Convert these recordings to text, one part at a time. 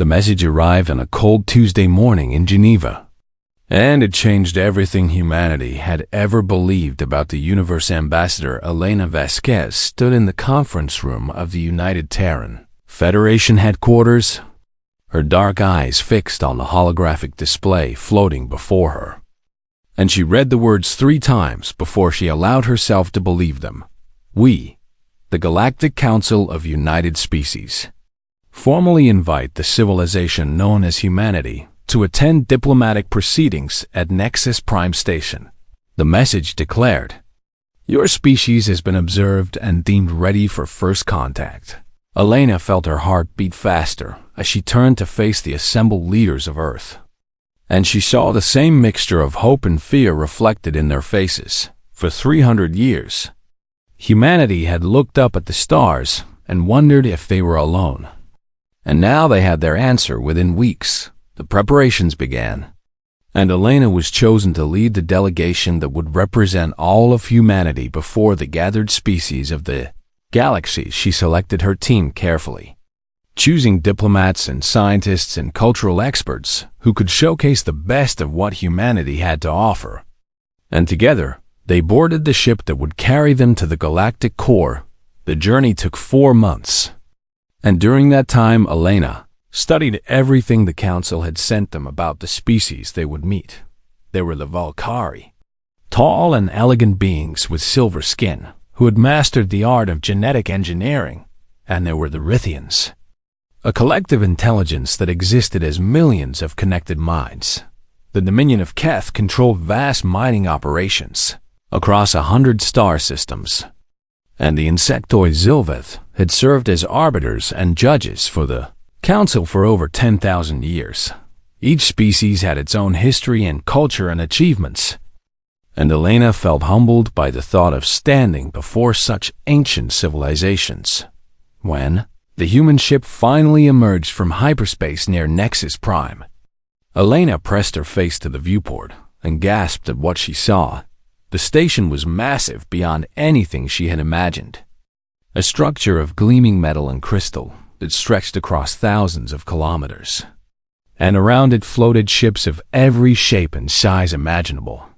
The message arrived on a cold Tuesday morning in Geneva, and it changed everything humanity had ever believed about the universe. Ambassador Elena Vasquez stood in the conference room of the United Terran Federation headquarters, her dark eyes fixed on the holographic display floating before her. And she read the words 3 times before she allowed herself to believe them. We, the Galactic Council of United Species, formally invite the civilization known as humanity to attend diplomatic proceedings at Nexus Prime Station. The message declared, "Your species has been observed and deemed ready for first contact." Elena felt her heart beat faster as she turned to face the assembled leaders of Earth. And she saw the same mixture of hope and fear reflected in their faces. For 300 years, humanity had looked up at the stars and wondered if they were alone. And now they had their answer within weeks. The preparations began, and Elena was chosen to lead the delegation that would represent all of humanity before the gathered species of the galaxy. She selected her team carefully, choosing diplomats and scientists and cultural experts who could showcase the best of what humanity had to offer. And together, they boarded the ship that would carry them to the galactic core. The journey took 4 months. And during that time, Elena studied everything the Council had sent them about the species they would meet. There were the Valkyrie, tall and elegant beings with silver skin, who had mastered the art of genetic engineering. And there were the Rithians, a collective intelligence that existed as millions of connected minds. The Dominion of Keth controlled vast mining operations across 100 star systems. And the insectoid Zilveth had served as arbiters and judges for the Council for over 10,000 years. Each species had its own history and culture and achievements, and Elena felt humbled by the thought of standing before such ancient civilizations. When the human ship finally emerged from hyperspace near Nexus Prime, Elena pressed her face to the viewport and gasped at what she saw. The station was massive beyond anything she had imagined. A structure of gleaming metal and crystal that stretched across thousands of kilometers. And around it floated ships of every shape and size imaginable.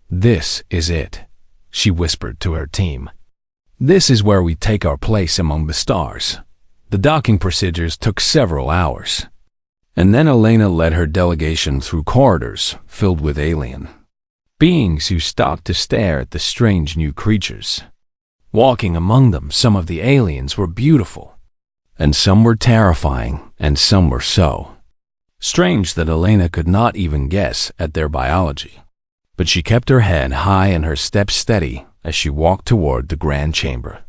"This is it," she whispered to her team. "This is where we take our place among the stars." The docking procedures took several hours. And then Elena led her delegation through corridors filled with alien beings who stopped to stare at the strange new creatures. Walking among them, some of the aliens were beautiful, and some were terrifying, and some were so strange that Elena could not even guess at their biology. But she kept her head high and her steps steady as she walked toward the grand chamber.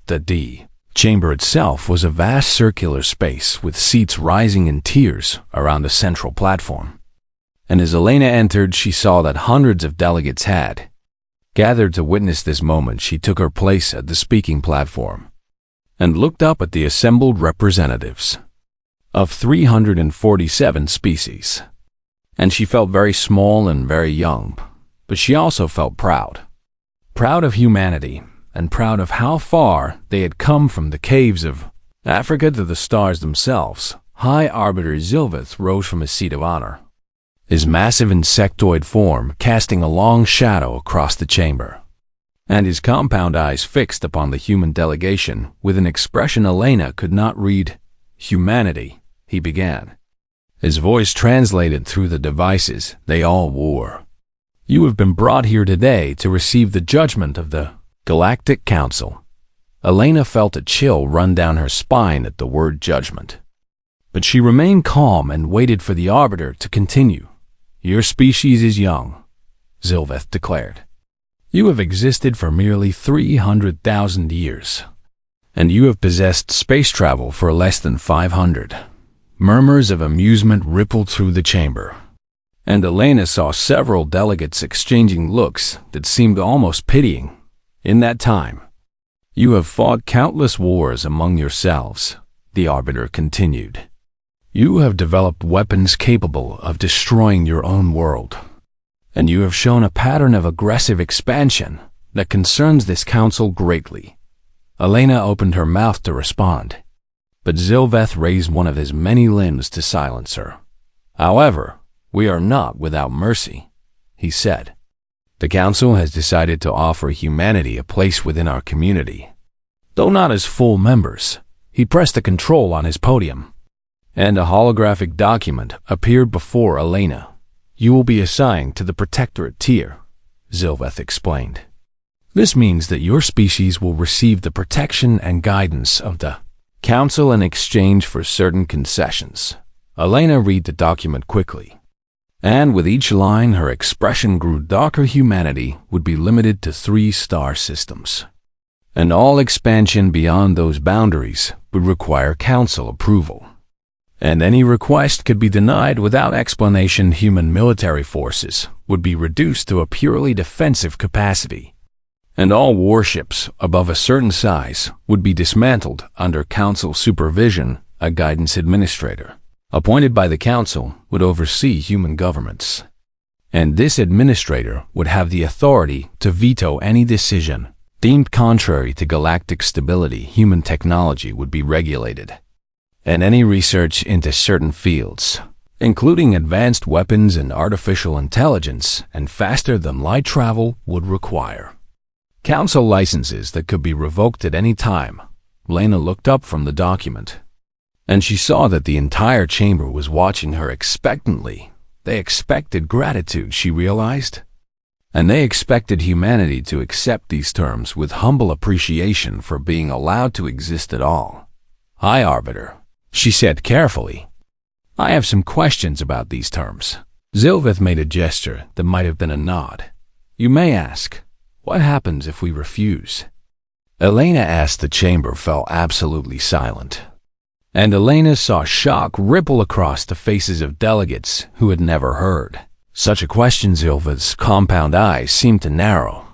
The chamber itself was a vast circular space with seats rising in tiers around the central platform. And as Elena entered, she saw that hundreds of delegates had gathered to witness this moment. She took her place at the speaking platform and looked up at the assembled representatives of 347 species. And she felt very small and very young, but she also felt proud. Proud of humanity, and proud of how far they had come from the caves of Africa to the stars themselves. High Arbiter Zilveth rose from his seat of honor, his massive insectoid form casting a long shadow across the chamber, and his compound eyes fixed upon the human delegation with an expression Elena could not read. "Humanity," he began, his voice translated through the devices they all wore. "You have been brought here today to receive the judgment of the Galactic Council." Elena felt a chill run down her spine at the word judgment, but she remained calm and waited for the Arbiter to continue. "Your species is young," Zilveth declared. "You have existed for merely 300,000 years, and you have possessed space travel for less than 500. Murmurs of amusement rippled through the chamber, and Elena saw several delegates exchanging looks that seemed almost pitying. "In that time, you have fought countless wars among yourselves," the Arbiter continued. "You have developed weapons capable of destroying your own world, and you have shown a pattern of aggressive expansion that concerns this council greatly." Elena opened her mouth to respond, but Zilveth raised one of his many limbs to silence her. "However, we are not without mercy," he said. "The Council has decided to offer humanity a place within our community. Though not as full members," he pressed a control on his podium, and a holographic document appeared before Elena. "You will be assigned to the Protectorate tier," Zilveth explained. "This means that your species will receive the protection and guidance of the Council in exchange for certain concessions." Elena read the document quickly, and with each line her expression grew darker. Humanity would be limited to 3 star systems, and all expansion beyond those boundaries would require Council approval. And any request could be denied without explanation. Human military forces would be reduced to a purely defensive capacity, and all warships above a certain size would be dismantled under Council supervision. A guidance administrator, appointed by the Council, would oversee human governments, and this administrator would have the authority to veto any decision deemed contrary to galactic stability. Human technology would be regulated, and any research into certain fields, including advanced weapons and artificial intelligence and faster-than-light travel, would require Council licenses that could be revoked at any time. Lena looked up from the document, and she saw that the entire chamber was watching her expectantly. They expected gratitude, she realized, and they expected humanity to accept these terms with humble appreciation for being allowed to exist at all. "Hi, Arbiter," she said carefully. "I have some questions about these terms." Zilveth made a gesture that might have been a nod. "You may ask, what happens if we refuse?" Elena asked. The chamber fell absolutely silent, and Elena saw shock ripple across the faces of delegates who had never heard such a question. Zilveth's compound eyes seemed to narrow,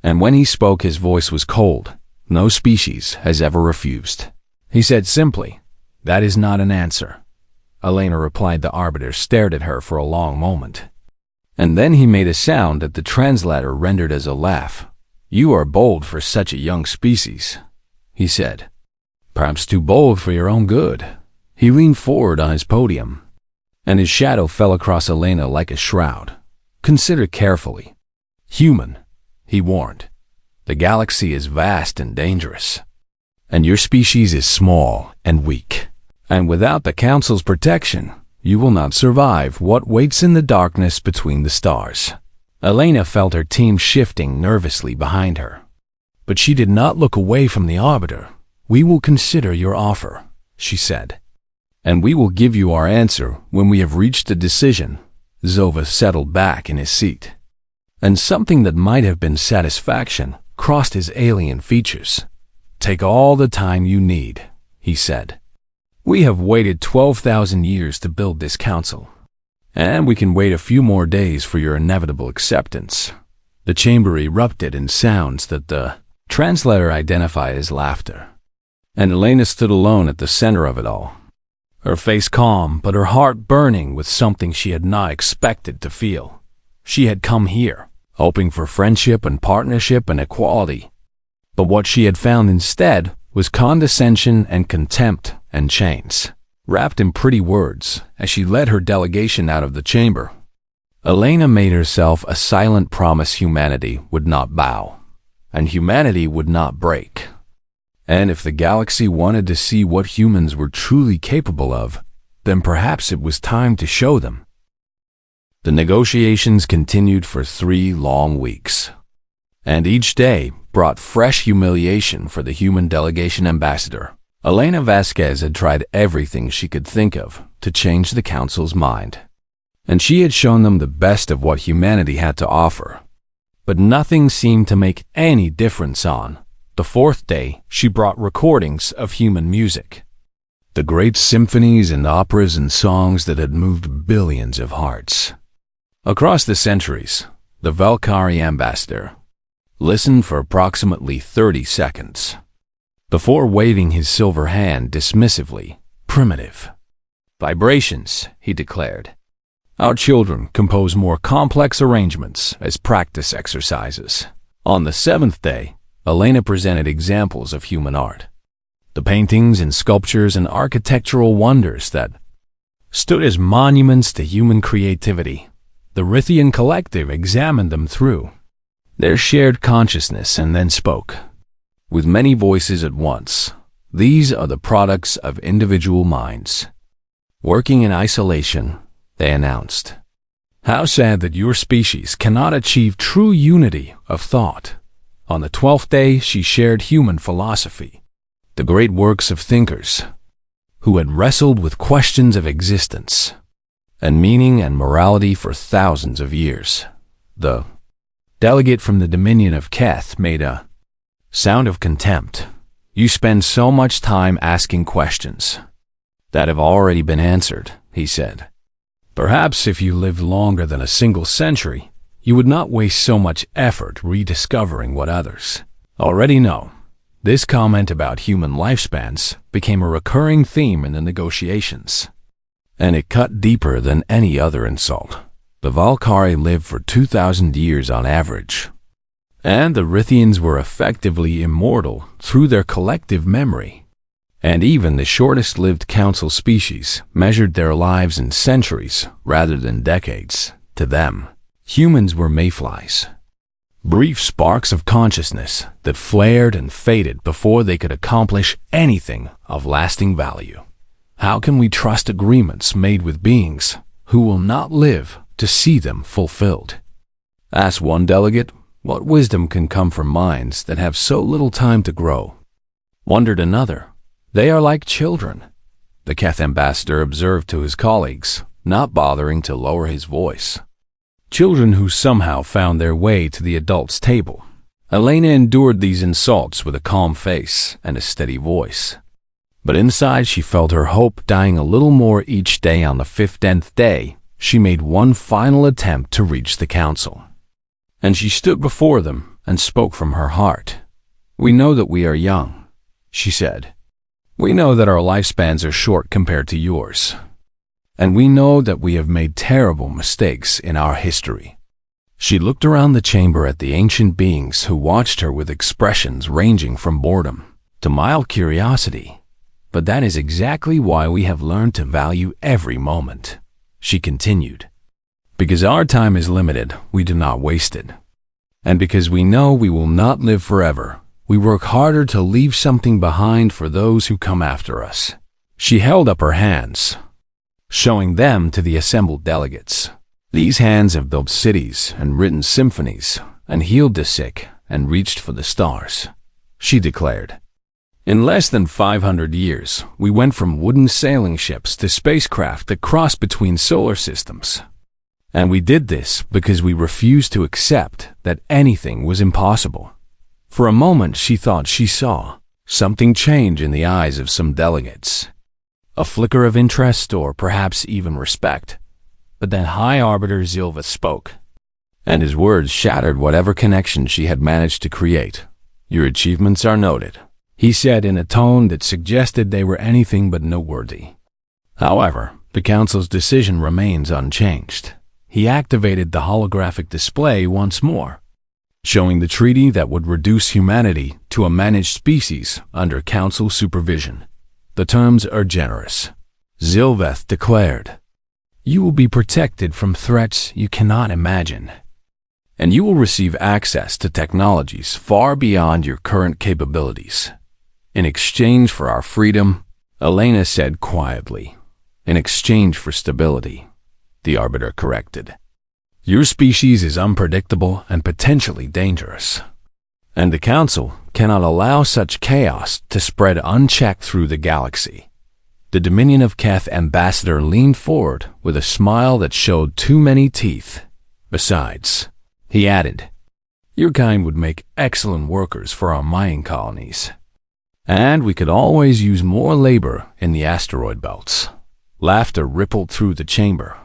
and when he spoke his voice was cold. "No species has ever refused," he said simply. "That is not an answer," Elena replied. The Arbiter stared at her for a long moment, and then he made a sound that the translator rendered as a laugh. "You are bold for such a young species," he said. "Perhaps too bold for your own good." He leaned forward on his podium, and his shadow fell across Elena like a shroud. "Consider carefully. Human," he warned. "The galaxy is vast and dangerous, and your species is small and weak. And without the Council's protection, you will not survive what waits in the darkness between the stars." Elena felt her team shifting nervously behind her, but she did not look away from the Arbiter. "We will consider your offer," she said, "and we will give you our answer when we have reached a decision." Zilveth settled back in his seat, and something that might have been satisfaction crossed his alien features. "Take all the time you need," he said. "We have waited 12,000 years to build this Council, and we can wait a few more days for your inevitable acceptance." The chamber erupted in sounds that the translator identified as laughter, and Elena stood alone at the center of it all, her face calm but her heart burning with something she had not expected to feel. She had come here, hoping for friendship and partnership and equality, but what she had found instead was condescension and contempt and chains, wrapped in pretty words. As she led her delegation out of the chamber, Elena made herself a silent promise: humanity would not bow, and humanity would not break. And if the galaxy wanted to see what humans were truly capable of, then perhaps it was time to show them. The negotiations continued for 3 long weeks, and each day brought fresh humiliation for the human delegation ambassador. Elena Vasquez had tried everything she could think of to change the Council's mind, and she had shown them the best of what humanity had to offer. But nothing seemed to make any difference. On the 4th day, she brought recordings of human music, the great symphonies and operas and songs that had moved billions of hearts across the centuries. The Valkyrie ambassador listened for approximately 30 seconds before waving his silver hand dismissively. "Primitive vibrations," he declared. "Our children compose more complex arrangements as practice exercises." On the 7th day, Elena presented examples of human art, The paintings and sculptures and architectural wonders that stood as monuments to human creativity. The Rithian collective examined them through their shared consciousness and then spoke. With many voices at once, these are the products of individual minds. Working in isolation, they announced. How sad that your species cannot achieve true unity of thought. On the 12th day, she shared human philosophy, the great works of thinkers who had wrestled with questions of existence and meaning and morality for thousands of years. The delegate from the dominion of Keth made a sound of contempt. You spend so much time asking questions that have already been answered, he said. Perhaps if you lived longer than a single century, you would not waste so much effort rediscovering what others already know. This comment about human lifespans became a recurring theme in the negotiations, and it cut deeper than any other insult. The Valkyrie lived for 2,000 years on average, and the Rithians were effectively immortal through their collective memory. And even the shortest-lived council species measured their lives in centuries rather than decades. To them, humans were mayflies, brief sparks of consciousness that flared and faded before they could accomplish anything of lasting value. How can we trust agreements made with beings who will not live to see them fulfilled? Asked one delegate, what wisdom can come from minds that have so little time to grow? Wondered another. They are like children, the Keth ambassador observed to his colleagues, not bothering to lower his voice. Children who somehow found their way to the adults' table. Elena endured these insults with a calm face and a steady voice. But inside she felt her hope dying a little more each day. On the 15th day, she made one final attempt to reach the council. And she stood before them and spoke from her heart. We know that we are young, she said. We know that our lifespans are short compared to yours. And we know that we have made terrible mistakes in our history. She looked around the chamber at the ancient beings who watched her with expressions ranging from boredom to mild curiosity. But that is exactly why we have learned to value every moment, she continued. Because our time is limited, we do not waste it. And because we know we will not live forever, we work harder to leave something behind for those who come after us. She held up her hands, showing them to the assembled delegates. These hands have built cities and written symphonies and healed the sick and reached for the stars, she declared. In less than 500 years, we went from wooden sailing ships to spacecraft that crossed between solar systems. And we did this because we refused to accept that anything was impossible. For a moment, she thought she saw something change in the eyes of some delegates. A flicker of interest or perhaps even respect. But then High Arbiter Zilva spoke, and his words shattered whatever connection she had managed to create. Your achievements are noted, he said in a tone that suggested they were anything but noteworthy. However, the Council's decision remains unchanged. He activated the holographic display once more, showing the treaty that would reduce humanity to a managed species under Council supervision. The terms are generous, Zilveth declared. You will be protected from threats you cannot imagine, and you will receive access to technologies far beyond your current capabilities. In exchange for our freedom, Elena said quietly. In exchange for stability, the Arbiter corrected. Your species is unpredictable and potentially dangerous, and the Council cannot allow such chaos to spread unchecked through the galaxy. The Dominion of Keth ambassador leaned forward with a smile that showed too many teeth. Besides, he added, your kind would make excellent workers for our mining colonies, and we could always use more labor in the asteroid belts. Laughter rippled through the chamber,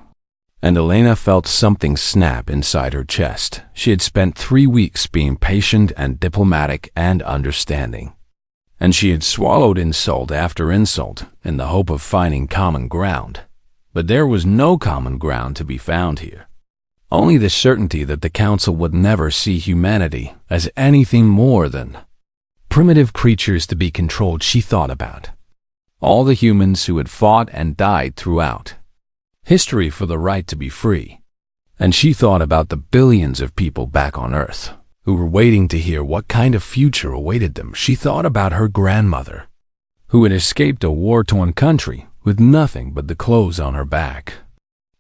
and Elena felt something snap inside her chest. She had spent 3 weeks being patient and diplomatic and understanding, and she had swallowed insult after insult in the hope of finding common ground. But there was no common ground to be found here. Only the certainty that the Council would never see humanity as anything more than primitive creatures to be controlled, she thought about all the humans who had fought and died throughout history for the right to be free. And she thought about the billions of people back on Earth who were waiting to hear what kind of future awaited them. She thought about her grandmother, who had escaped a war-torn country with nothing but the clothes on her back,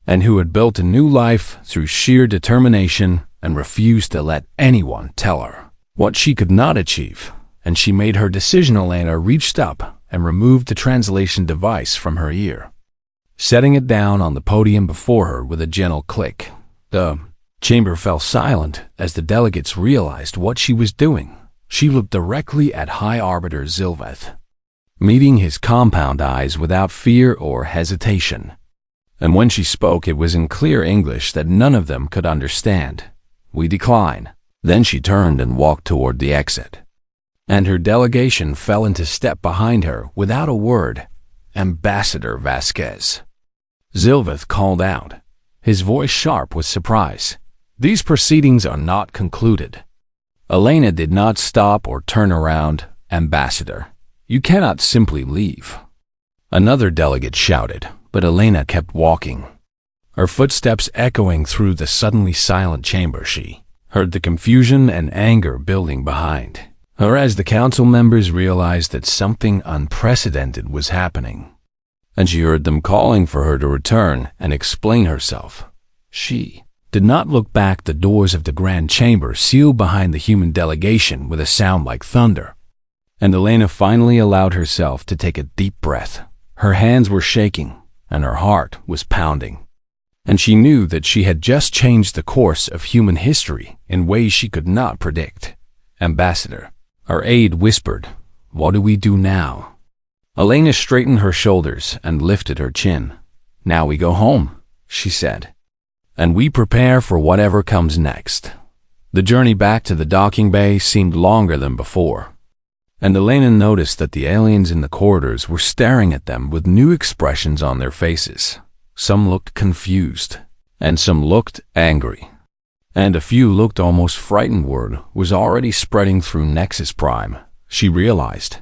and who had built a new life through sheer determination and refused to let anyone tell her what she could not achieve. And she made her decision. Elena reached up and removed the translation device from her ear, setting it down on the podium before her with a gentle click. The chamber fell silent as the delegates realized what she was doing. She looked directly at High Arbiter Zilveth, meeting his compound eyes without fear or hesitation. And when she spoke, it was in clear English that none of them could understand. "We decline." Then she turned and walked toward the exit, and her delegation fell into step behind her without a word. "Ambassador Vasquez," Zilveth called out, his voice sharp with surprise. "These proceedings are not concluded." Elena did not stop or turn around. "Ambassador, you cannot simply leave," another delegate shouted, but Elena kept walking, her footsteps echoing through the suddenly silent chamber. She heard the confusion and anger building behind her as the council members realized that something unprecedented was happening, and she heard them calling for her to return and explain herself. She did not look back. The doors of the grand chamber sealed behind the human delegation with a sound like thunder, and Elena finally allowed herself to take a deep breath. Her hands were shaking, and her heart was pounding, and she knew that she had just changed the course of human history in ways she could not predict. "Ambassador," her aide whispered, "what do we do now?" Elena straightened her shoulders and lifted her chin. "Now we go home," she said, "and we prepare for whatever comes next." The journey back to the docking bay seemed longer than before, and Elena noticed that the aliens in the corridors were staring at them with new expressions on their faces. Some looked confused, and some looked angry, and a few looked almost frightened. Word was already spreading through Nexus Prime, she realized,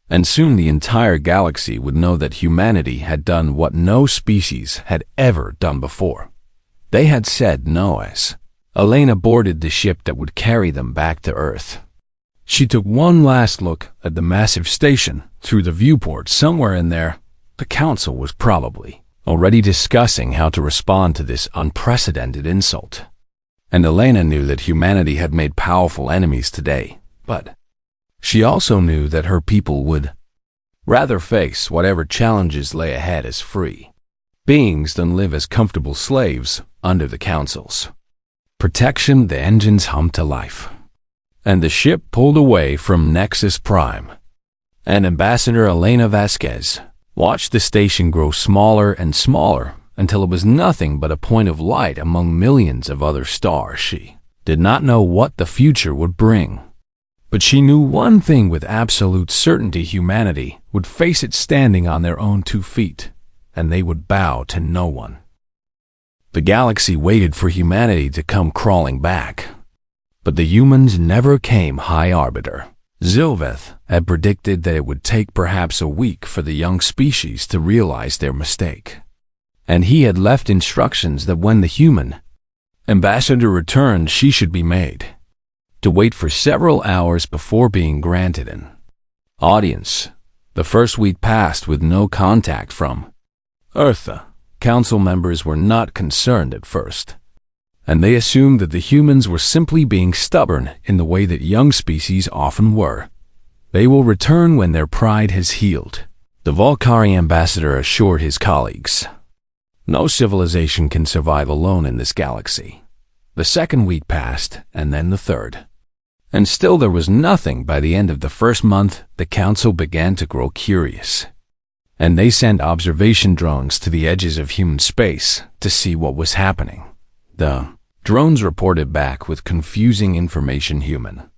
and soon the entire galaxy would know that humanity had done what no species had ever done before. They had said no as Elena boarded the ship that would carry them back to Earth. She took one last look at the massive station through the viewport. Somewhere in there, the council was probably already discussing how to respond to this unprecedented insult. And Elena knew that humanity had made powerful enemies today, but she also knew that her people would rather face whatever challenges lay ahead as free beings than live as comfortable slaves under the council's protection. The engines hummed to life, and the ship pulled away from Nexus Prime. And Ambassador Elena Vasquez watched the station grow smaller and smaller until it was nothing but a point of light among millions of other stars. She did not know what the future would bring, but she knew one thing with absolute certainty: humanity would face it standing on their own 2 feet, and they would bow to no one. The galaxy waited for humanity to come crawling back, but the humans never came. High Arbiter Zilveth had predicted that it would take perhaps a week for the young species to realize their mistake, and he had left instructions that when the human ambassador returned, she should be made to wait for several hours before being granted an audience. The first week passed with no contact from Earth. Council members were not concerned at first, and they assumed that the humans were simply being stubborn in the way that young species often were. They will return when their pride has healed, the Volcari ambassador assured his colleagues. No civilization can survive alone in this galaxy. The second week passed, and then the third. And still there was nothing. By the end of the first month, the council began to grow curious, and they sent observation drones to the edges of human space to see what was happening. The drones reported back with confusing information. Human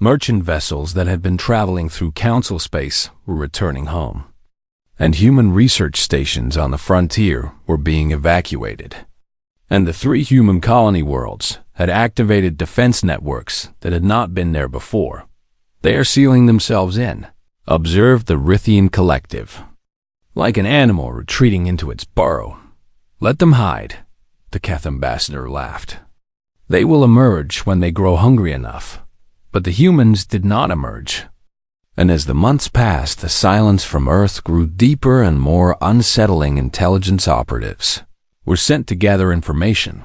merchant vessels that had been traveling through council space were returning home, and human research stations on the frontier were being evacuated. And the 3 human colony worlds had activated defense networks that had not been there before. They are sealing themselves in, observed the Rithian collective. Like an animal retreating into its burrow. Let them hide, the Keth ambassador laughed. They will emerge when they grow hungry enough. But the humans did not emerge. And as the months passed, the silence from Earth grew deeper and more unsettling. Intelligence operatives were sent to gather information.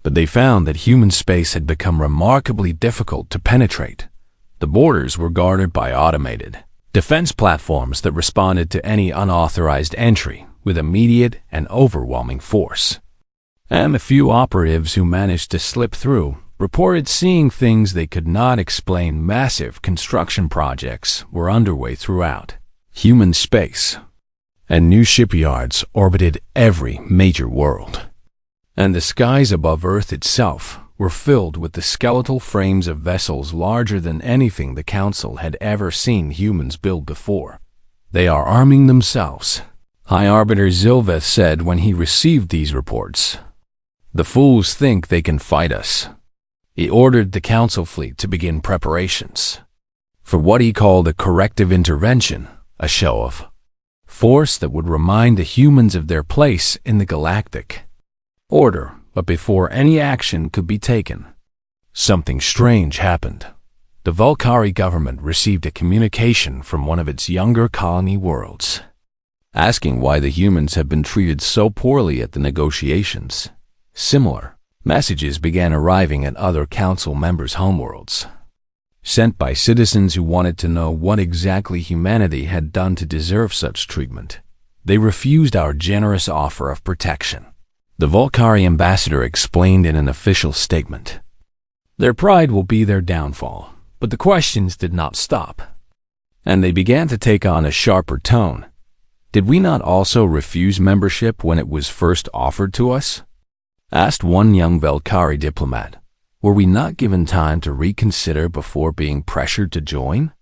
But they found that human space had become remarkably difficult to penetrate. The borders were guarded by automated defense platforms that responded to any unauthorized entry with immediate and overwhelming force. And the few operatives who managed to slip through reported seeing things they could not explain. Massive construction projects were underway throughout human space, and new shipyards orbited every major world. And the skies above Earth itself were filled with the skeletal frames of vessels larger than anything the Council had ever seen humans build before. They are arming themselves, High Arbiter Zilveth said when he received these reports. The fools think they can fight us. He ordered the Council fleet to begin preparations for what he called a corrective intervention, a show of force that would remind the humans of their place in the galactic order. But before any action could be taken, something strange happened. The Volcari government received a communication from one of its younger colony worlds, asking why the humans had been treated so poorly at the negotiations. Similar messages began arriving at other Council members' homeworlds, sent by citizens who wanted to know what exactly humanity had done to deserve such treatment. They refused our generous offer of protection, the Volcari ambassador explained in an official statement. Their pride will be their downfall, but the questions did not stop, and they began to take on a sharper tone. Did we not also refuse membership when it was first offered to us? Asked one young Volcari diplomat. Were we not given time to reconsider before being pressured to join?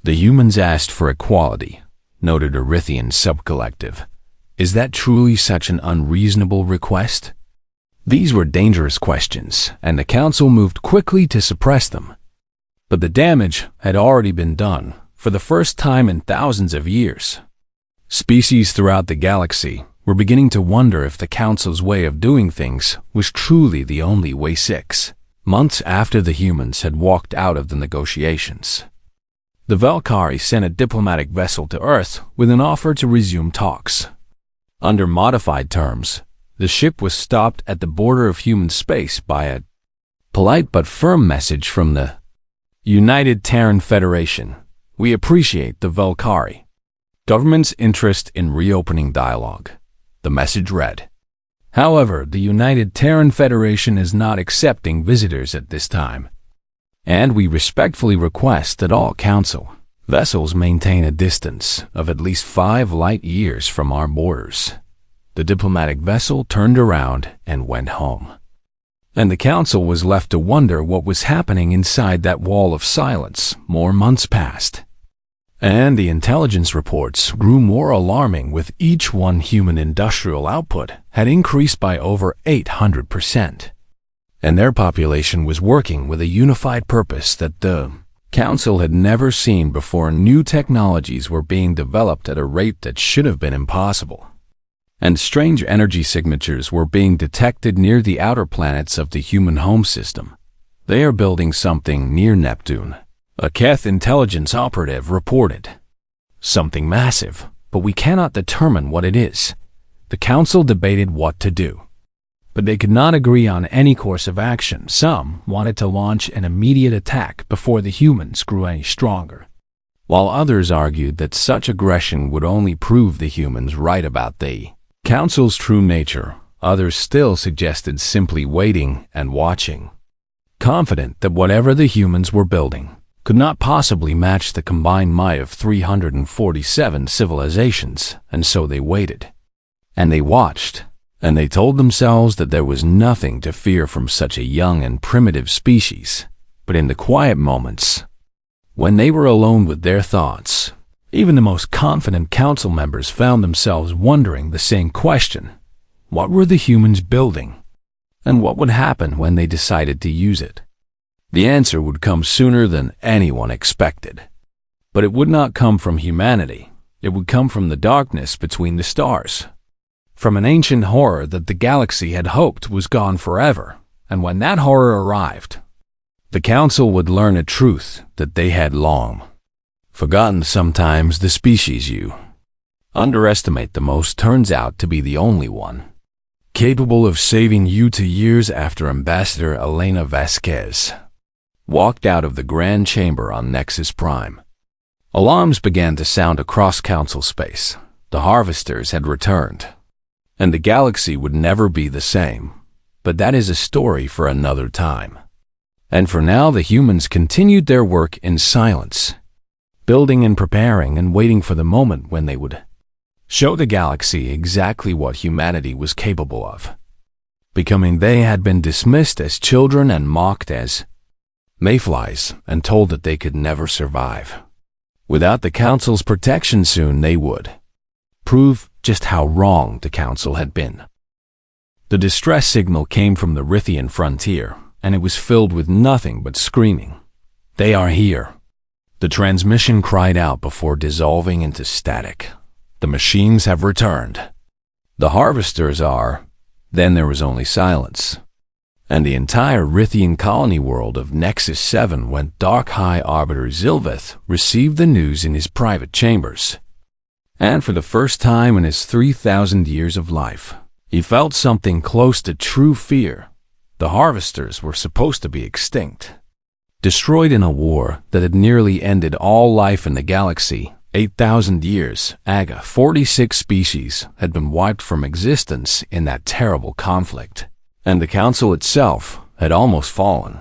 The humans asked for equality, noted a Rithian subcollective. Is that truly such an unreasonable request? These were dangerous questions, and the Council moved quickly to suppress them. But the damage had already been done, for the first time in thousands of years. Species throughout the galaxy were beginning to wonder if the Council's way of doing things was truly the only way. 6 months after the humans had walked out of the negotiations, the Volcari sent a diplomatic vessel to Earth with an offer to resume talks. Under modified terms, the ship was stopped at the border of human space by a polite but firm message from the United Terran Federation. We appreciate the Volcari government's interest in reopening dialogue, the message read. However, the United Terran Federation is not accepting visitors at this time, and we respectfully request that all Council vessels maintain a distance of at least 5 light years from our borders. The diplomatic vessel turned around and went home, and the Council was left to wonder what was happening inside that wall of silence. More months passed, and the intelligence reports grew more alarming. With each one, human industrial output had increased by over 800%, and their population was working with a unified purpose that the Council had never seen before. New technologies were being developed at a rate that should have been impossible, and strange energy signatures were being detected near the outer planets of the human home system. They are building something near Neptune, a Keth intelligence operative reported. Something massive, but we cannot determine what it is. The Council debated what to do, but they could not agree on any course of action. Some wanted to launch an immediate attack before the humans grew any stronger, while others argued that such aggression would only prove the humans right about the Council's true nature. Others still suggested simply waiting and watching, confident that whatever the humans were building could not possibly match the combined might of 347 civilizations, and so they waited. And they watched, and they told themselves that there was nothing to fear from such a young and primitive species. But in the quiet moments, when they were alone with their thoughts, even the most confident Council members found themselves wondering the same question. What were the humans building? And what would happen when they decided to use it? The answer would come sooner than anyone expected. But it would not come from humanity. It would come from the darkness between the stars. From an ancient horror that the galaxy had hoped was gone forever. And when that horror arrived, the Council would learn a truth that they had long forgotten. Sometimes the species you underestimate the most turns out to be the only one capable of saving you. 2 years after Ambassador Elena Vasquez walked out of the Grand Chamber on Nexus Prime, alarms began to sound across Council space. The Harvesters had returned, and the galaxy would never be the same. But that is a story for another time. And for now, the humans continued their work in silence, building and preparing and waiting for the moment when they would show the galaxy exactly what humanity was capable of becoming. They had been dismissed as children and mocked as mayflies and told that they could never survive. Without the Council's protection, soon they would prove just how wrong the Council had been. The distress signal came from the Rithian frontier, and it was filled with nothing but screaming. "They are here!" The transmission cried out before dissolving into static. "The machines have returned. The Harvesters are..." Then there was only silence, and the entire Rithian colony world of Nexus 7 went dark. High Arbiter Zilveth received the news in his private chambers, and for the first time in his 3,000 years of life, he felt something close to true fear. The Harvesters were supposed to be extinct, destroyed in a war that had nearly ended all life in the galaxy. 8,000 years, AGA 46 species had been wiped from existence in that terrible conflict, and the Council itself had almost fallen.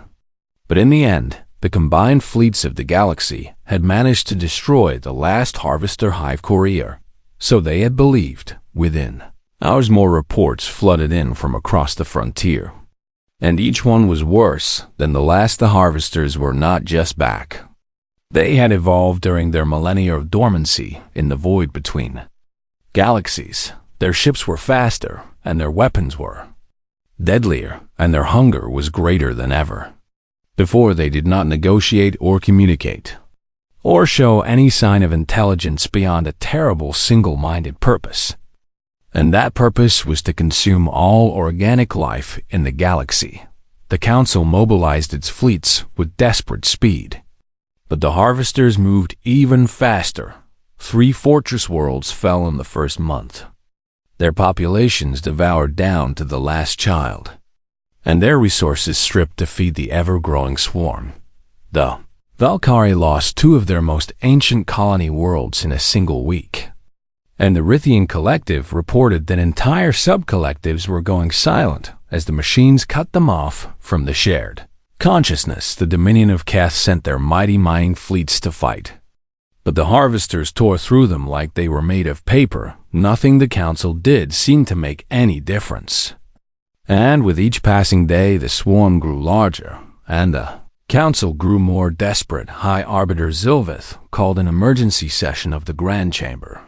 But in the end, the combined fleets of the galaxy had managed to destroy the last Harvester hive courier. So they had believed. Within hours, more reports flooded in from across the frontier, and each one was worse than the last. The Harvesters were not just back. They had evolved during their millennia of dormancy in the void between galaxies. Their ships were faster, and their weapons were deadlier, and their hunger was greater than ever. Before, they did not negotiate or communicate, or show any sign of intelligence beyond a terrible single-minded purpose. And that purpose was to consume all organic life in the galaxy. The Council mobilized its fleets with desperate speed. But the Harvesters moved even faster. 3 fortress worlds fell in the first month. Their populations devoured down to the last child, and their resources stripped to feed the ever-growing swarm. The Valkyrie lost 2 of their most ancient colony worlds in a single week, and the Rithian Collective reported that entire sub-collectives were going silent as the machines cut them off from the shared consciousness. The Dominion of Keth sent their mighty mining fleets to fight, but the Harvesters tore through them like they were made of paper. Nothing the Council did seemed to make any difference. And with each passing day, the swarm grew larger, and the Council grew more desperate. High Arbiter Zilveth called an emergency session of the Grand Chamber,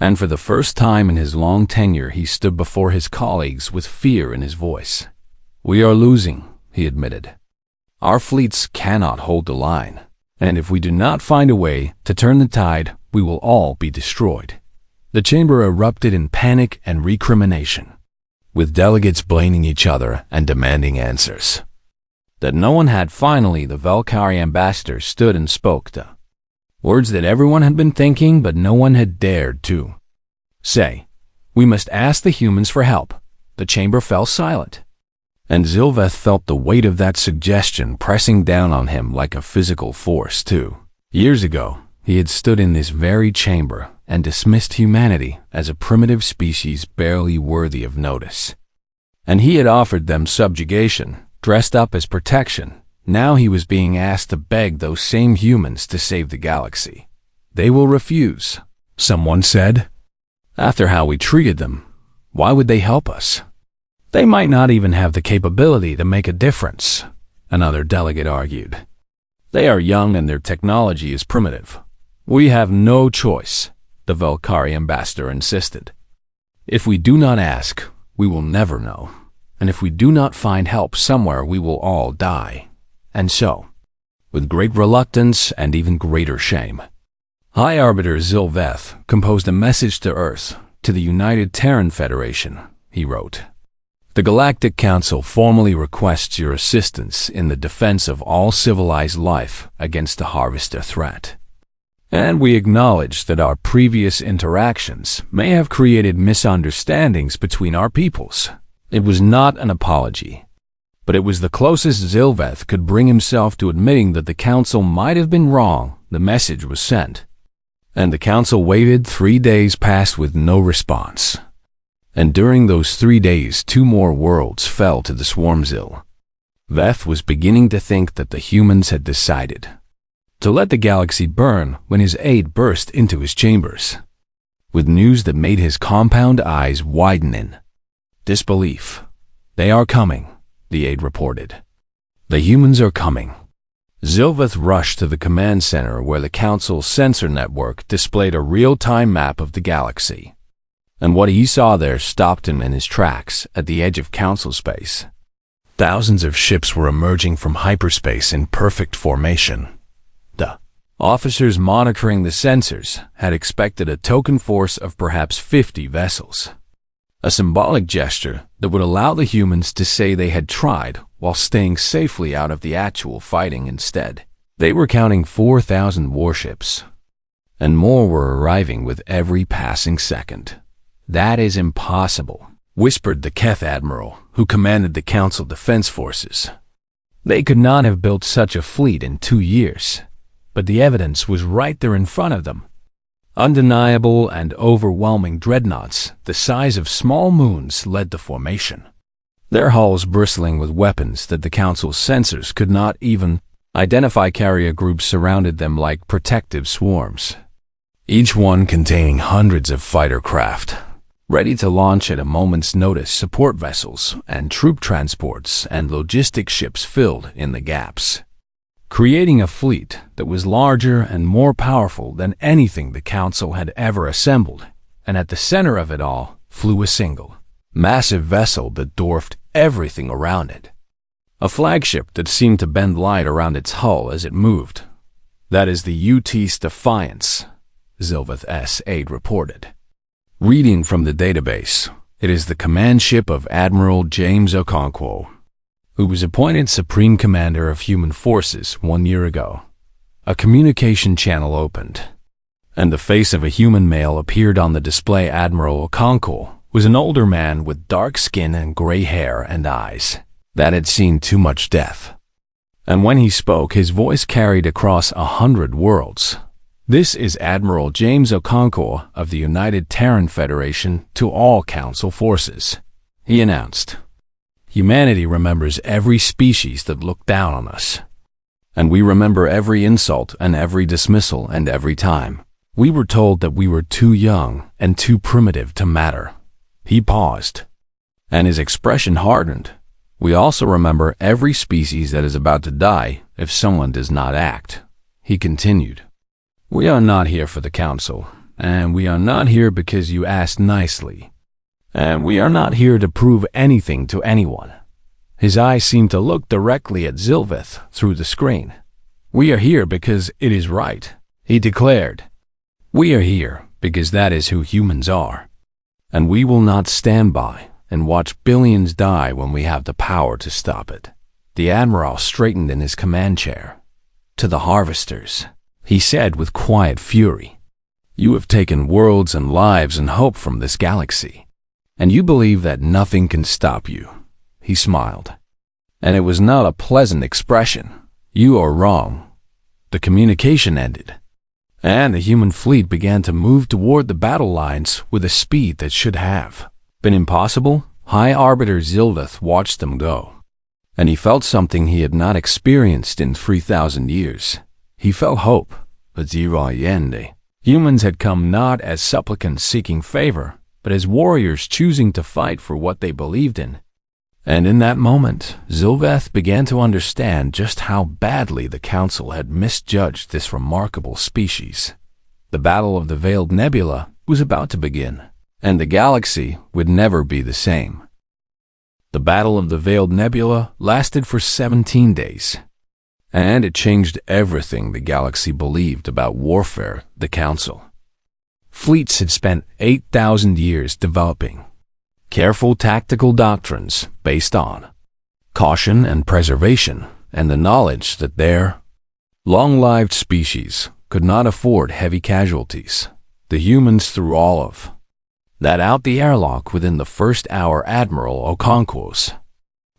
and for the first time in his long tenure, he stood before his colleagues with fear in his voice. "We are losing," he admitted. "Our fleets cannot hold the line, and if we do not find a way to turn the tide, we will all be destroyed." The chamber erupted in panic and recrimination, with delegates blaming each other and demanding answers that no one had. Finally, the Valkyrie ambassador stood and spoke the words that everyone had been thinking, but no one had dared to say. "We must ask the humans for help." The chamber fell silent, and Zilveth felt the weight of that suggestion pressing down on him like a physical force. 2 years ago, he had stood in this very chamber and dismissed humanity as a primitive species barely worthy of notice. And he had offered them subjugation, dressed up as protection. Now he was being asked to beg those same humans to save the galaxy. "They will refuse," someone said. "After how we treated them, why would they help us? They might not even have the capability to make a difference," another delegate argued. "They are young and their technology is primitive." "We have no choice," the Valkyrie ambassador insisted. "If we do not ask, we will never know. And if we do not find help somewhere, we will all die." And so, with great reluctance and even greater shame, High Arbiter Zilveth composed a message to Earth, to the United Terran Federation. He wrote, "The Galactic Council formally requests your assistance in the defense of all civilized life against the Harvester threat. And we acknowledge that our previous interactions may have created misunderstandings between our peoples." It was not an apology, but it was the closest Zilveth could bring himself to admitting that the Council might have been wrong. The message was sent, and the Council waited. 3 days passed with no response. And during those 3 days, 2 more worlds fell to the Swarmzil. Veth was beginning to think that the humans had decided to let the galaxy burn when his aide burst into his chambers, with news that made his compound eyes widen in disbelief. "They are coming," the aide reported. "The humans are coming." Zilveth rushed to the command center where the Council's sensor network displayed a real-time map of the galaxy. And what he saw there stopped him in his tracks at the edge of Council space. Thousands of ships were emerging from hyperspace in perfect formation. The officers monitoring the sensors had expected a token force of perhaps 50 vessels, a symbolic gesture that would allow the humans to say they had tried while staying safely out of the actual fighting. Instead, they were counting 4,000 warships, and more were arriving with every passing second. "That is impossible," whispered the Keth Admiral, who commanded the Council Defense Forces. "They could not have built such a fleet in 2 years." But the evidence was right there in front of them. Undeniable and overwhelming dreadnoughts the size of small moons led the formation, their hulls bristling with weapons that the Council's sensors could not even identify. Carrier groups surrounded them like protective swarms, each one containing hundreds of fighter craft, ready to launch at a moment's notice. Support vessels and troop transports and logistic ships filled in the gaps, creating a fleet that was larger and more powerful than anything the Council had ever assembled. And at the center of it all flew a single, massive vessel that dwarfed everything around it. A flagship that seemed to bend light around its hull as it moved. "That is the UT's Defiance," Zilveth's aide reported. Reading from the database, it is the command ship of Admiral James Okonkwo, who was appointed Supreme Commander of Human Forces 1 year ago. A communication channel opened, and the face of a human male appeared on the display. Admiral Okonkwo was an older man with dark skin and gray hair and eyes that had seen too much death. And when he spoke, his voice carried across 100 worlds. "This is Admiral James Okonkwo of the United Terran Federation to all Council forces," he announced. "Humanity remembers every species that looked down on us. And we remember every insult and every dismissal, and every time we were told that we were too young and too primitive to matter." He paused, and his expression hardened. "We also remember every species that is about to die if someone does not act," he continued. "We are not here for the Council, and we are not here because you asked nicely. And we are not here to prove anything to anyone." His eyes seemed to look directly at Zilveth through the screen. "We are here because it is right," he declared. "We are here because that is who humans are. And we will not stand by and watch billions die when we have the power to stop it." The Admiral straightened in his command chair. "To the Harvesters," he said with quiet fury, "you have taken worlds and lives and hope from this galaxy. And you believe that nothing can stop you." He smiled, and it was not a pleasant expression. "You are wrong." The communication ended, and the human fleet began to move toward the battle lines with a speed that should have been impossible. High Arbiter Zilveth watched them go, and he felt something he had not experienced in 3,000 years. He felt hope, but zero yende. Humans had come not as supplicants seeking favor, but as warriors choosing to fight for what they believed in. And in that moment, Zilveth began to understand just how badly the Council had misjudged this remarkable species. The Battle of the Veiled Nebula was about to begin, and the galaxy would never be the same. The Battle of the Veiled Nebula lasted for 17 days. And it changed everything the galaxy believed about warfare, the Council. Fleets had spent 8,000 years developing careful tactical doctrines based on caution and preservation, and the knowledge that their long-lived species could not afford heavy casualties. The humans threw all of that out the airlock within the first hour. Admiral Okonkwo's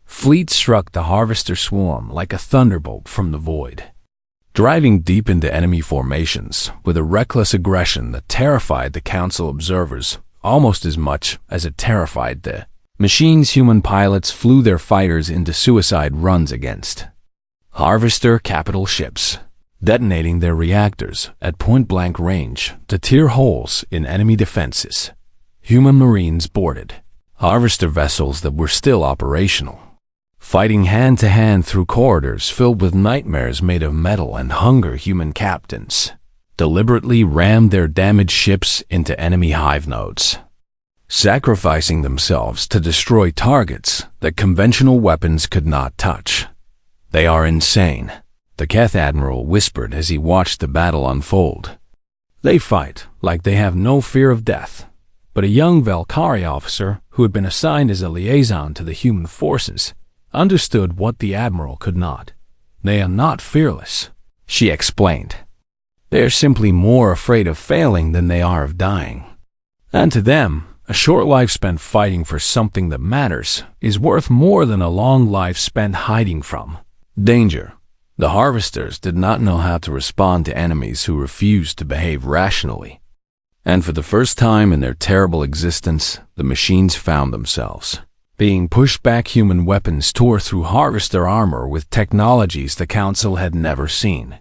fleet struck the Harvester swarm like a thunderbolt from the void, driving deep into enemy formations with a reckless aggression that terrified the Council observers almost as much as it terrified the machines. Human pilots flew their fighters into suicide runs against Harvester capital ships, detonating their reactors at point-blank range to tear holes in enemy defenses. Human Marines boarded Harvester vessels that were still operational, fighting hand-to-hand through corridors filled with nightmares made of metal and hunger. Human captains deliberately rammed their damaged ships into enemy hive nodes, sacrificing themselves to destroy targets that conventional weapons could not touch. "They are insane," the Keth Admiral whispered as he watched the battle unfold. "They fight like they have no fear of death." But a young Valkyrie officer who had been assigned as a liaison to the human forces understood what the Admiral could not. "They are not fearless," she explained. "They are simply more afraid of failing than they are of dying. And to them, a short life spent fighting for something that matters is worth more than a long life spent hiding from danger." The Harvesters did not know how to respond to enemies who refused to behave rationally. And for the first time in their terrible existence, the machines found themselves being pushed back. Human weapons tore through Harvester armor with technologies the Council had never seen.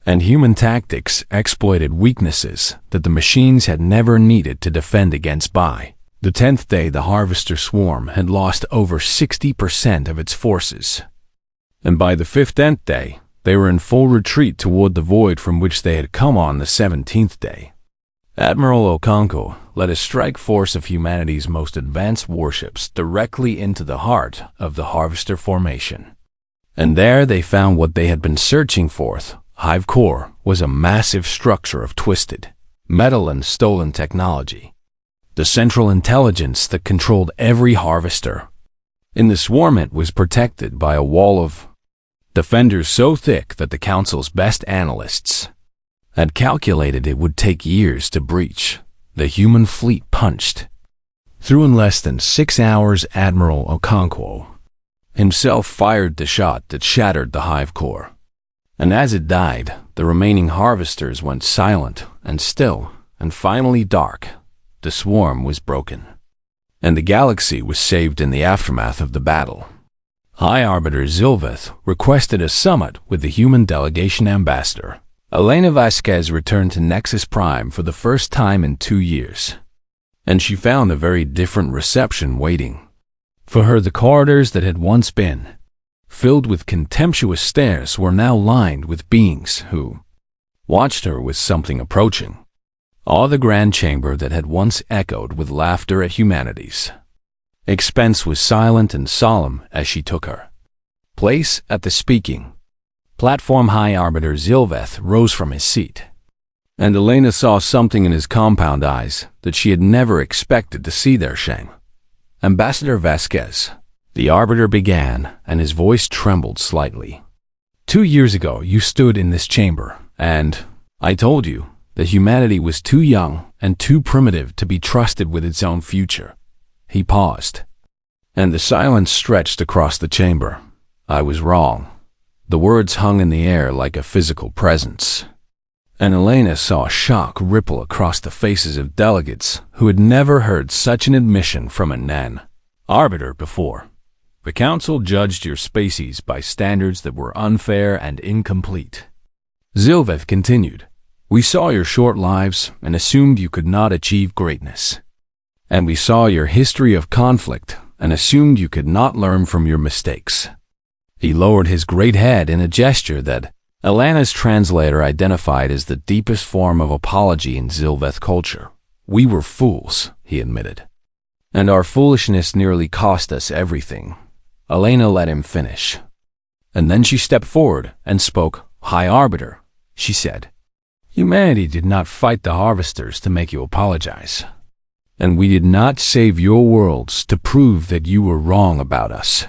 And human tactics exploited weaknesses that the machines had never needed to defend against. By the 10th day, the Harvester swarm had lost over 60% of its forces. And by the 15th day, they were in full retreat toward the void from which they had come on the 17th day. Admiral Okonkwo led a strike force of humanity's most advanced warships directly into the heart of the Harvester formation. And there they found what they had been searching for. Hive Core was a massive structure of twisted metal and stolen technology, the central intelligence that controlled every Harvester. In the swarm, it was protected by a wall of defenders so thick that the Council's best analysts had calculated it would take years to breach. The human fleet punched through in less than 6 hours. Admiral Okonkwo himself fired the shot that shattered the Hive Core. And as it died, the remaining Harvesters went silent and still and finally dark. The swarm was broken, and the galaxy was saved. In the aftermath of the battle, High Arbiter Zilveth requested a summit with the human delegation ambassador. Elena Vasquez returned to Nexus Prime for the first time in 2 years, and she found a very different reception waiting for her. The corridors that had once been filled with contemptuous stares were now lined with beings who watched her with something approaching awe. The grand chamber that had once echoed with laughter at humanity's expense was silent and solemn as she took her place at the speaking platform. High Arbiter Zilveth rose from his seat, and Elena saw something in his compound eyes that she had never expected to see there. "Shame, Ambassador Vasquez," the Arbiter began, and his voice trembled slightly. "2 years ago, you stood in this chamber, and I told you that humanity was too young and too primitive to be trusted with its own future." He paused, and the silence stretched across the chamber. "I was wrong." The words hung in the air like a physical presence, and Elena saw shock ripple across the faces of delegates who had never heard such an admission from a Nan Arbiter before. "The Council judged your species by standards that were unfair and incomplete," Zilveth continued. "We saw your short lives and assumed you could not achieve greatness. And we saw your history of conflict and assumed you could not learn from your mistakes." He lowered his great head in a gesture that Elena's translator identified as the deepest form of apology in Zilveth culture. "We were fools," he admitted, "and our foolishness nearly cost us everything." Elena let him finish. And then she stepped forward and spoke. "High Arbiter," she said, "humanity did not fight the harvesters to make you apologize. And we did not save your worlds to prove that you were wrong about us."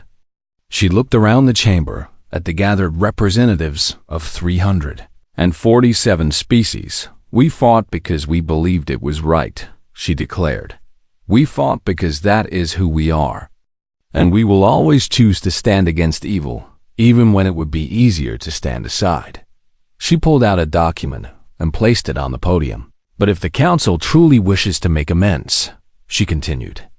She looked around the chamber at the gathered representatives of 347 species. "We fought because we believed it was right," she declared. "We fought because that is who we are. And we will always choose to stand against evil, even when it would be easier to stand aside." She pulled out a document and placed it on the podium. "But if the Council truly wishes to make amends," she continued,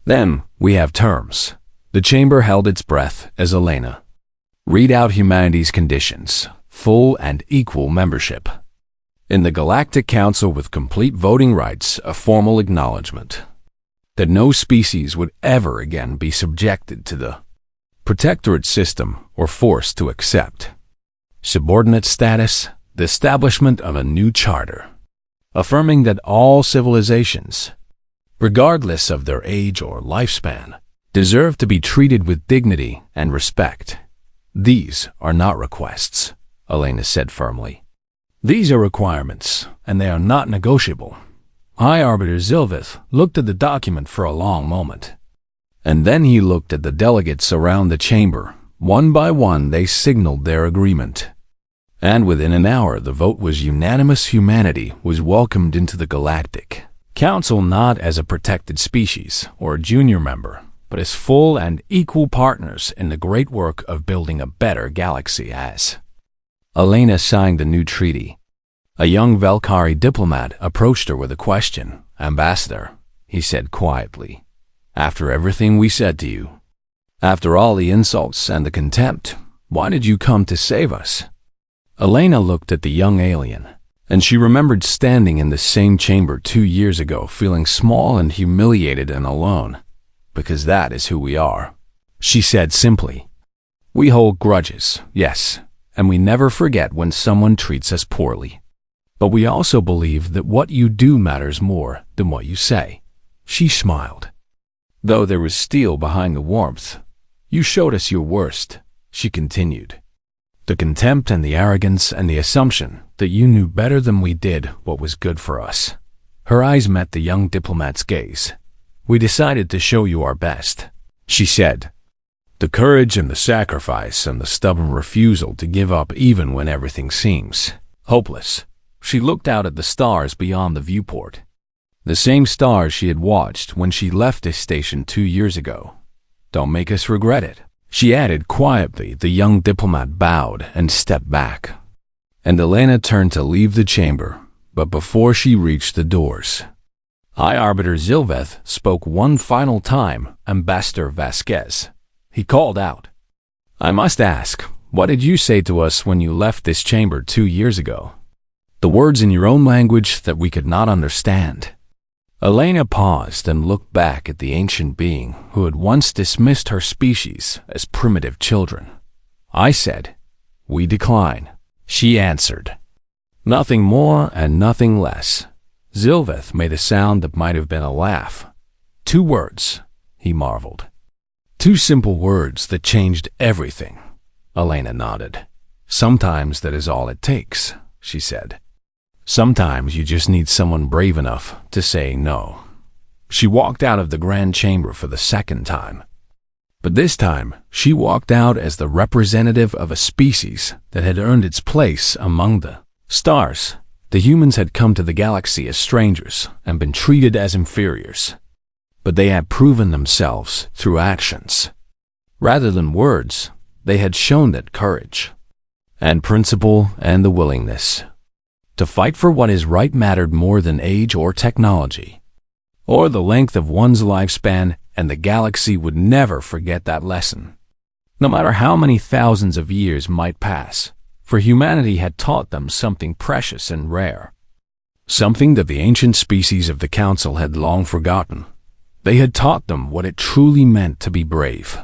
"then we have terms." The chamber held its breath as Elena read out humanity's conditions: full and equal membership in the Galactic Council with complete voting rights, a formal acknowledgement that no species would ever again be subjected to the protectorate system or forced to accept subordinate status, the establishment of a new charter affirming that all civilizations, regardless of their age or lifespan, deserve to be treated with dignity and respect. "These are not requests," Elena said firmly. "These are requirements, and they are not negotiable." High Arbiter Zilvith looked at the document for a long moment. And then he looked at the delegates around the chamber. One by one they signaled their agreement. And within an hour the vote was unanimous. Humanity was welcomed into the Galactic Council not as a protected species or a junior member, but as full and equal partners in the great work of building a better galaxy. As Elena signed the new treaty, a young Valkyrie diplomat approached her with a question. "Ambassador," he said quietly, "after everything we said to you, after all the insults and the contempt, why did you come to save us?" Elena looked at the young alien, and she remembered standing in the same chamber 2 years ago, feeling small and humiliated and alone. "Because that is who we are," she said simply. "We hold grudges, yes, and we never forget when someone treats us poorly. But we also believe that what you do matters more than what you say." She smiled, though there was steel behind the warmth. "You showed us your worst," she continued. "The contempt and the arrogance and the assumption that you knew better than we did what was good for us." Her eyes met the young diplomat's gaze. "We decided to show you our best," she said. "The courage and the sacrifice and the stubborn refusal to give up even when everything seems hopeless." She looked out at the stars beyond the viewport, the same stars she had watched when she left this station 2 years ago. "Don't make us regret it," she added quietly. The young diplomat bowed and stepped back, and Elena turned to leave the chamber, but before she reached the doors, High Arbiter Zilveth spoke one final time. "Ambassador Vasquez," he called out, "I must ask, what did you say to us when you left this chamber 2 years ago? The words in your own language that we could not understand." Elena paused and looked back at the ancient being who had once dismissed her species as primitive children. "I said, we decline," she answered. "Nothing more and nothing less." Zilveth made a sound that might have been a laugh. "2 words," he marveled. "2 simple words that changed everything." Elena nodded. "Sometimes that is all it takes," she said. "Sometimes you just need someone brave enough to say no." She walked out of the grand chamber for the 2nd time. But this time, she walked out as the representative of a species that had earned its place among the stars. The humans had come to the galaxy as strangers and been treated as inferiors. But they had proven themselves through actions. Rather than words, they had shown that courage and principle and the willingness to fight for what is right mattered more than age or technology, or the length of one's lifespan, and the galaxy would never forget that lesson. No matter how many thousands of years might pass, for humanity had taught them something precious and rare, something that the ancient species of the Council had long forgotten. They had taught them what it truly meant to be brave.